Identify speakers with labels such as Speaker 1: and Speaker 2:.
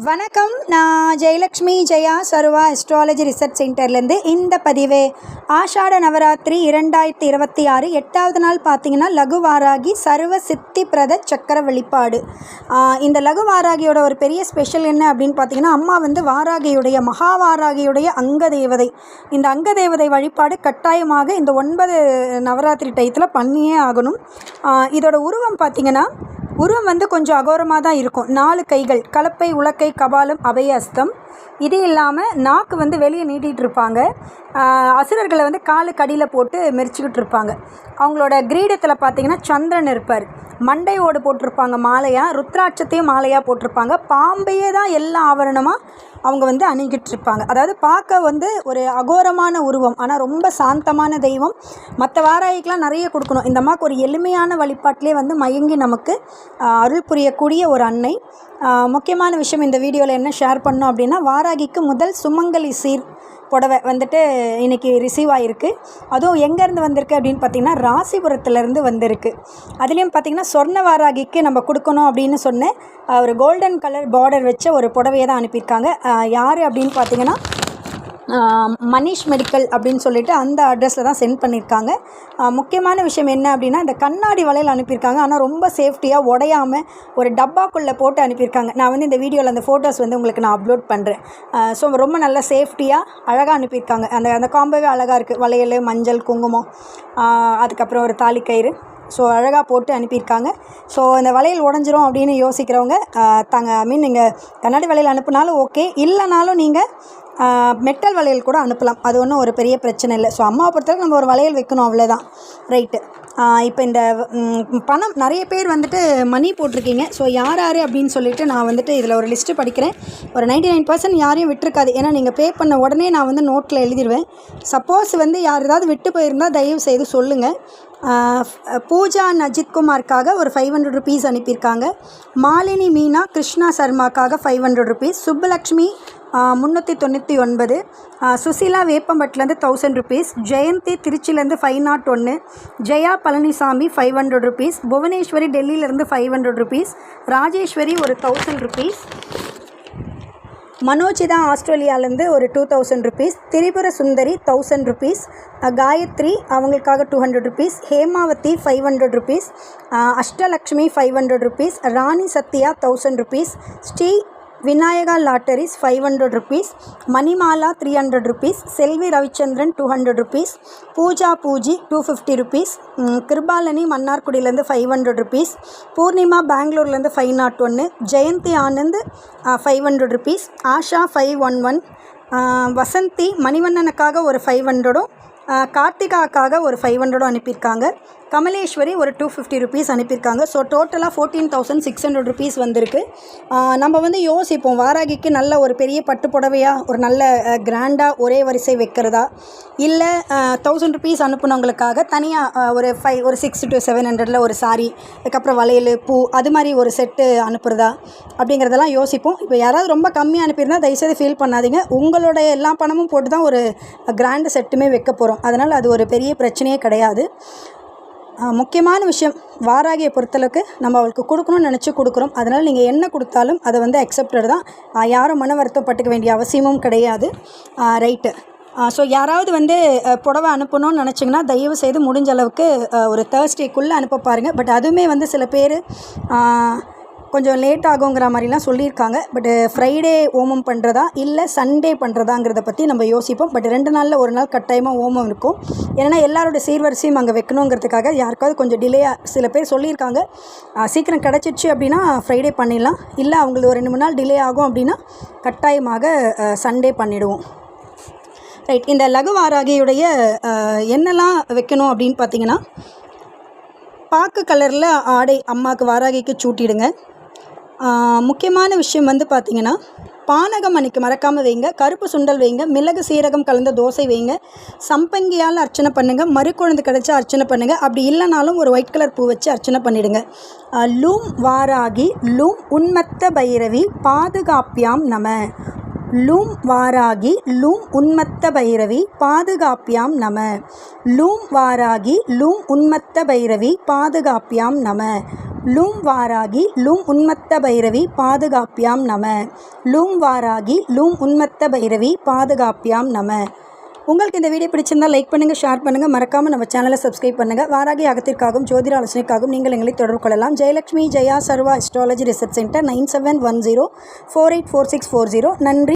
Speaker 1: வணக்கம். நான் ஜெயலக்ஷ்மி ஜெயா சர்வா astrology research சென்டர்லேருந்து இந்த பதிவு ஆஷாட நவராத்திரி 2026 8வது நாள் பார்த்திங்கன்னா லகுவாராகி சர்வ சித்தி பிரத சக்கர வெளிப்பாடு. இந்த லகுவாராகியோட ஒரு பெரிய ஸ்பெஷல் என்ன அப்படின்னு பார்த்திங்கன்னா, அம்மா வந்து வாராகியுடைய மகாவாராகியுடைய அங்க தேவதை. இந்த அங்க தேவதை வழிபாடு கட்டாயமாக இந்த 9 நவராத்திரி டயத்தில் பண்ணியே ஆகணும். இதோட உருவம் பார்த்திங்கன்னா வந்து கொஞ்சம் அகோரமாக தான் இருக்கும். 4 கைகள், கலப்பை, உலக்கை, கபாலம், அபய அஸ்தம். இது இல்லாமல் நாக்கு வந்து வெளியே நீட்டிகிட்டு இருப்பாங்க. அசுரர்களை வந்து காலுக்கு அடியில் போட்டு மெரிச்சிக்கிட்டு இருப்பாங்க. அவங்களோட கிரீடத்தில் பார்த்திங்கன்னா சந்திரன் இருப்பார். மண்டையோடு போட்டிருப்பாங்க மாலையாக, ருத்ராட்சத்தையும் மாலையாக போட்டிருப்பாங்க. பாம்பையே தான் எல்லா ஆவரணமாக அவங்க வந்து அணிகிட்டு இருப்பாங்க. அதாவது பார்க்க வந்து ஒரு அகோரமான உருவம், ஆனால் ரொம்ப சாந்தமான தெய்வம். மற்ற வாராகிக்கெலாம் நிறைய கொடுக்கணும். இந்த மாதிரி ஒரு எளிமையான வழிபாட்டிலே வந்து மயங்கி நமக்கு அருள் புரியக்கூடிய ஒரு அன்னை. முக்கியமான விஷயம் இந்த வீடியோவில் என்ன ஷேர் பண்ணோம் அப்படின்னா, வாராகிக்கு முதல் சுமங்கலி சீர் புடவை வந்துட்டு இன்றைக்கி ரிசீவ் ஆகிருக்கு. அதுவும் எங்கேருந்து வந்திருக்கு அப்படின்னு பார்த்திங்கன்னா ராசிபுரத்துலேருந்து வந்திருக்கு. அதுலேயும் பார்த்திங்கன்னா சொர்ண வாராகிக்கு நம்ம கொடுக்கணும் அப்படின்னு சொன்னேன். ஒரு கோல்டன் கலர் பார்டர் வச்ச ஒரு புடவையை தான் அனுப்பியிருக்காங்க. யார் அப்படின்னு பார்த்திங்கன்னா மனிஷ் மெடிக்கல் அப்படின்னு சொல்லிட்டு அந்த அட்ரஸில் தான் சென்ட் பண்ணியிருக்காங்க. முக்கியமான விஷயம் என்ன அப்படின்னா, இந்த கண்ணாடி வளையல் அனுப்பியிருக்காங்க. ஆனால் ரொம்ப சேஃப்டியாக உடையாமல் ஒரு டப்பாக்குள்ளே போட்டு அனுப்பியிருக்காங்க. நான் வந்து இந்த வீடியோவில் அந்த ஃபோட்டோஸ் வந்து உங்களுக்கு நான் அப்லோட் பண்ணுறேன். ஸோ ரொம்ப நல்ல சேஃப்டியாக அழகாக அனுப்பியிருக்காங்க. அந்த காம்போவே அழகாக இருக்குது. வளையல், மஞ்சள், குங்குமம், அதுக்கப்புறம் ஒரு தாலிக்கயிறு. ஸோ அழகாக போட்டு அனுப்பியிருக்காங்க. ஸோ இந்த வளையல் உடஞ்சிரும் அப்படின்னு யோசிக்கிறவங்க நீங்கள் கண்ணாடி வளையல் அனுப்புனாலும் ஓகே, இல்லைனாலும் நீங்கள் மெட்டல் வளையல் கூட அனுப்பலாம். அது ஒன்றும் ஒரு பெரிய பிரச்சனை இல்லை. ஸோ அம்மாவை பொறுத்தவரைக்கும் நம்ம ஒரு வளையல் வைக்கணும், அவ்வளோதான். ரைட்டு. இப்போ இந்த பணம் நிறைய பேர் வந்துட்டு மணி போட்டிருக்கீங்க. ஸோ யார் அப்படின்னு சொல்லிவிட்டு நான் வந்துட்டு இதில் ஒரு லிஸ்ட்டு படிக்கிறேன். ஒரு 99% யாரையும் விட்டுருக்காது. ஏன்னா நீங்கள் பே பண்ண உடனே நான் வந்து நோட்டில் எழுதிடுவேன். சப்போஸ் வந்து யார் ஏதாவது விட்டு போயிருந்தால் தயவு செய்து சொல்லுங்கள். பூஜா நஜித்குமார்க்காக ஒரு 500 ருபீஸ் அனுப்பியிருக்காங்க. மாலினி மீனா கிருஷ்ணா சர்மாக்காக 500 ருபீஸ். சுப்புலக்ஷ்மி 399. சுசிலா வேப்பம்பட்டிலேருந்து 1000 ருபீஸ். ஜெயந்தி திருச்சியிலேருந்து 501. ஜெயா பழனிசாமி 500 ருபீஸ். புவனேஸ்வரி டெல்லியிலேருந்து 500 ருபீஸ். ராஜேஸ்வரி ஒரு 1000 ருபீஸ். மனோஜிதா ஆஸ்திரேலியாவிலேருந்து ஒரு 2000 ருபீஸ். திரிபுர சுந்தரி 1000 ருபீஸ். காயத்ரி அவங்களுக்காக 200 rupees. Hemavathi 500 rupees. Ashtalakshmi 500 rupees. Rani Sathya 1000 rupees. Sri Vinayaka lotteries 500 rupees. Manimala 300 rupees. Selvi Ravichandran 200 rupees. Pooja Pooji 250 rupees. Kripalani மன்னார்குடியிலேருந்து 500 ருபீஸ். பூர்ணிமா பெங்களூர்லேருந்து 501. ஜெயந்தி ஆனந்த் 500 ருபீஸ். ஆஷா 511. வசந்தி மணிவண்ணனுக்காக ஒரு 500ம் கார்த்திகாக்காக ஒரு 500 அனுப்பியிருக்காங்க. கமலேஸ்வரி ஒரு 250 ருபீஸ் அனுப்பியிருக்காங்க. ஸோ டோட்டலாக 14,600 ருபீஸ் வந்திருக்கு. நம்ம வந்து யோசிப்போம், வாராகிக்கு நல்ல ஒரு பெரிய பட்டு புடவையாக ஒரு நல்ல கிராண்டாக ஒரே வரிசை வைக்கிறதா, இல்லை 1000 ருபீஸ் அனுப்புனவங்களுக்காக தனியாக ஒரு 600 to 700 ஒரு சாரி, அதுக்கப்புறம் வளையல், பூ, அது மாதிரி ஒரு செட்டு அனுப்புகிறதா அப்படிங்கிறதெல்லாம் யோசிப்போம். இப்போ யாராவது ரொம்ப கம்மியாக அனுப்பியிருந்தால் தயவுசெய்து ஃபீல் பண்ணாதீங்க. உங்களோட எல்லா பணமும் போட்டு தான் ஒரு கிராண்டு செட்டுமே வைக்க போகிறோம். அதனால் அது ஒரு பெரிய பிரச்சனையே கிடையாது. முக்கியமான விஷயம், வாராகியை பொறுத்தளவுக்கு நம்ம அவளுக்கு கொடுக்கணும்னு நினச்சி கொடுக்குறோம். அதனால் நீங்கள் என்ன கொடுத்தாலும் அதை வந்து அக்செப்டட் தான். யாரும் மன வருத்தப்பட்டுக்க வேண்டிய அவசியமும் கிடையாது. ரைட்டு. ஸோ யாராவது வந்து புடவை அனுப்பணும்னு நினச்சிங்கன்னா தயவு செய்து முடிஞ்ச அளவுக்கு ஒரு தேர்ஸ்டேக்குள்ளே அனுப்ப பாருங்கள். பட் அதுவுமே வந்து சில பேர் கொஞ்சம் லேட் ஆகுங்கிற மாதிரிலாம் சொல்லியிருக்காங்க. பட் ஃப்ரைடே ஓமம் பண்ணுறதா இல்லை சண்டே பண்ணுறதாங்கிறத பற்றி நம்ம யோசிப்போம். பட் 2 நாளில் ஒரு நாள் கட்டாயமாக ஓமம் இருக்கும். ஏன்னா எல்லாரோட சீர்வரிசையும் அங்கே வைக்கணுங்கிறதுக்காக யாருக்காவது கொஞ்சம் டிலேயாக சில பேர் சொல்லியிருக்காங்க. சீக்கிரம் கிடச்சிச்சு அப்படின்னா ஃப்ரைடே பண்ணிடலாம். இல்லை அவங்களுக்கு ஒரு 2-3 நாள் டிலே ஆகும் அப்படின்னா கட்டாயமாக சண்டே பண்ணிவிடுவோம். ரைட். இந்த லகுவாராகியுடைய என்னெல்லாம் வைக்கணும் அப்படின்னு பார்த்தீங்கன்னா, பாக்கு கலரில் ஆடை அம்மாவுக்கு வாராகிக்கு சூட்டிடுங்க. முக்கியமான விஷயம் வந்து பார்த்திங்கன்னா, பானகம் அன்றைக்கி மறக்காமல் வைங்க. கருப்பு சுண்டல் வைங்க. மிளகு சீரகம் கலந்த தோசை வைங்க. சம்பங்கியால் அர்ச்சனை பண்ணுங்கள். மறுக்குழந்து கிடச்சா அர்ச்சனை பண்ணுங்கள். அப்படி இல்லைனாலும் ஒரு ஒயிட் கலர் பூ வச்சு அர்ச்சனை பண்ணிவிடுங்க. லூம் வாராகி லூம் உன்மத்த பைரவி பாதுகாப்பியாம் நம. லூம் வாராகி லூம் உன்மத்த பைரவி பாதுகாப்பியாம் நம. லூம் வாராகி லூம் உன்மத்த பைரவி பாதுகாப்பியாம் நம. லூம் வாராகி லூம் உன்மத்த பைரவி பாதுகாப்பியாம் நம. லூம் வாராகி லூம் உன்மத்த பைரவி பாதுகாப்பியாம் நம. உங்களுக்கு இந்த வீடியோ பிடிச்சிருந்தால் லைக் பண்ணுங்கள், ஷேர் பண்ணுங்கள், மறக்காமல் நம்ம சேனலை சப்ஸ்கிரைப் பண்ணுங்கள். வாராகி அகத்திற்காகவும் ஜோதிட ஆலோசனைக்காகவும் நீங்கள் எங்களை தொடர்பு கொள்ளலாம். ஜெயலட்சுமி ஜெயா சர்வா அஸ்ட்ராலஜி ரிசர்ச் சென்டர் 9710484640. நன்றி.